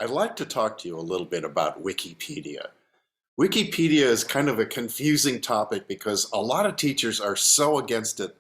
I'd like to talk to you a little bit about Wikipedia. Wikipedia is kind of a confusing topic because a lot of teachers are so against it,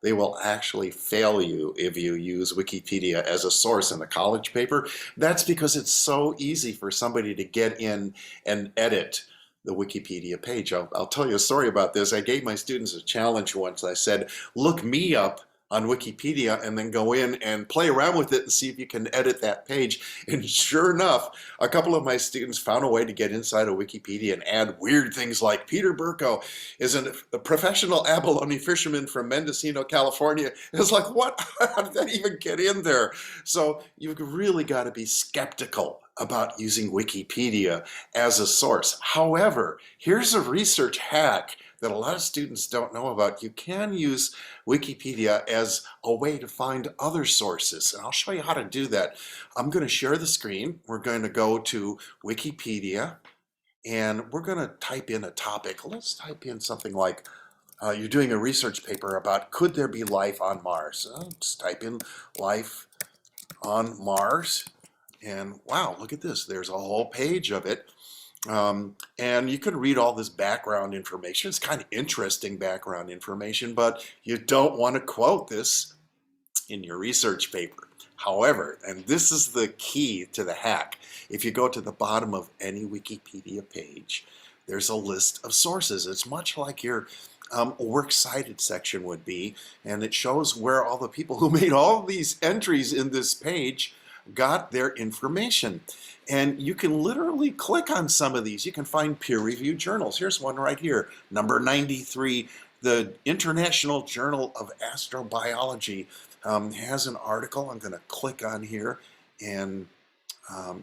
they will actually fail you if you use Wikipedia as a source in a college paper. That's because it's so easy for somebody to get in and edit the Wikipedia page. I'll tell you a story about this. I gave my students a challenge once. I said, look me up on Wikipedia and then go in and play around with it and see if you can edit that page. And sure enough, a couple of my students found a way to get inside of Wikipedia and add weird things like Peter Burko is a professional abalone fisherman from Mendocino, California. It's like, what? How did that even get in there? So you've really got to be skeptical about using Wikipedia as a source. However, here's a research hack that a lot of students don't know about. You can use Wikipedia as a way to find other sources, and I'll show you how to do that. I'm going to share the screen. We're going to go to Wikipedia, and we're going to type in a topic. Let's type in something like, you're doing a research paper about could there be life on Mars? Let's type in life on Mars, and wow, look at this. There's a whole page of it. And you can read all this background information. It's kind of interesting background information, but you don't want to quote this in your research paper. However, and this is the key to the hack, if you go to the bottom of any Wikipedia page, there's a list of sources. It's much like your works cited section would be, and it shows where all the people who made all these entries in this page got their information. And you can literally click on some of these. You can find peer-reviewed journals. Here's one right here, number 93. The International Journal of Astrobiology has an article. I'm going to click on here, and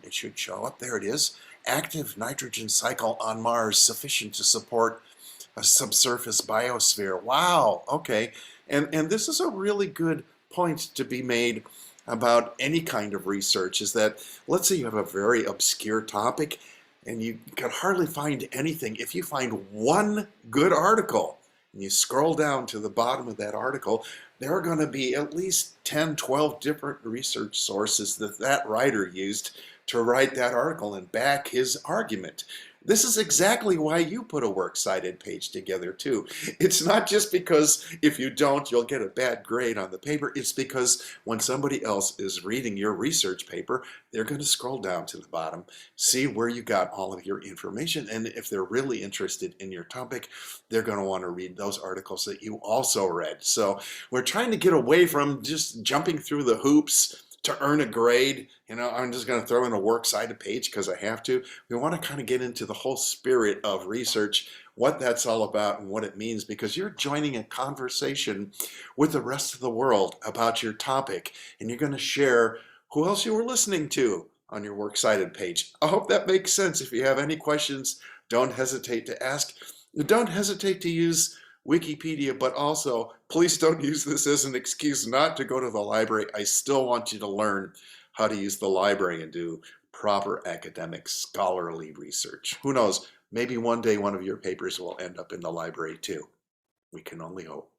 it should show up. There it is. Active nitrogen cycle on Mars sufficient to support a subsurface biosphere. Wow, okay. And this is a really good point to be made about any kind of research, is that let's say you have a very obscure topic and you can hardly find anything. If you find one good article and you scroll down to the bottom of that article, there are going to be at least 10, 12 different research sources that that writer used to write that article and back his argument. This is exactly why you put a works cited page together too. It's not just because if you don't, you'll get a bad grade on the paper. It's because when somebody else is reading your research paper, they're going to scroll down to the bottom, see where you got all of your information, and if they're really interested in your topic, they're going to want to read those articles that you also read. So we're trying to get away from just jumping through the hoops to earn a grade. You know, I'm just going to throw in a works cited page because I have to. We want to kind of get into the whole spirit of research, what that's all about and what it means, because you're joining a conversation with the rest of the world about your topic, and you're going to share who else you were listening to on your works cited page. I hope that makes sense. If you have any questions, don't hesitate to ask. Don't hesitate to use Wikipedia, but also please don't use this as an excuse not to go to the library. I still want you to learn how to use the library and do proper academic scholarly research. Who knows, maybe one day one of your papers will end up in the library too. We can only hope.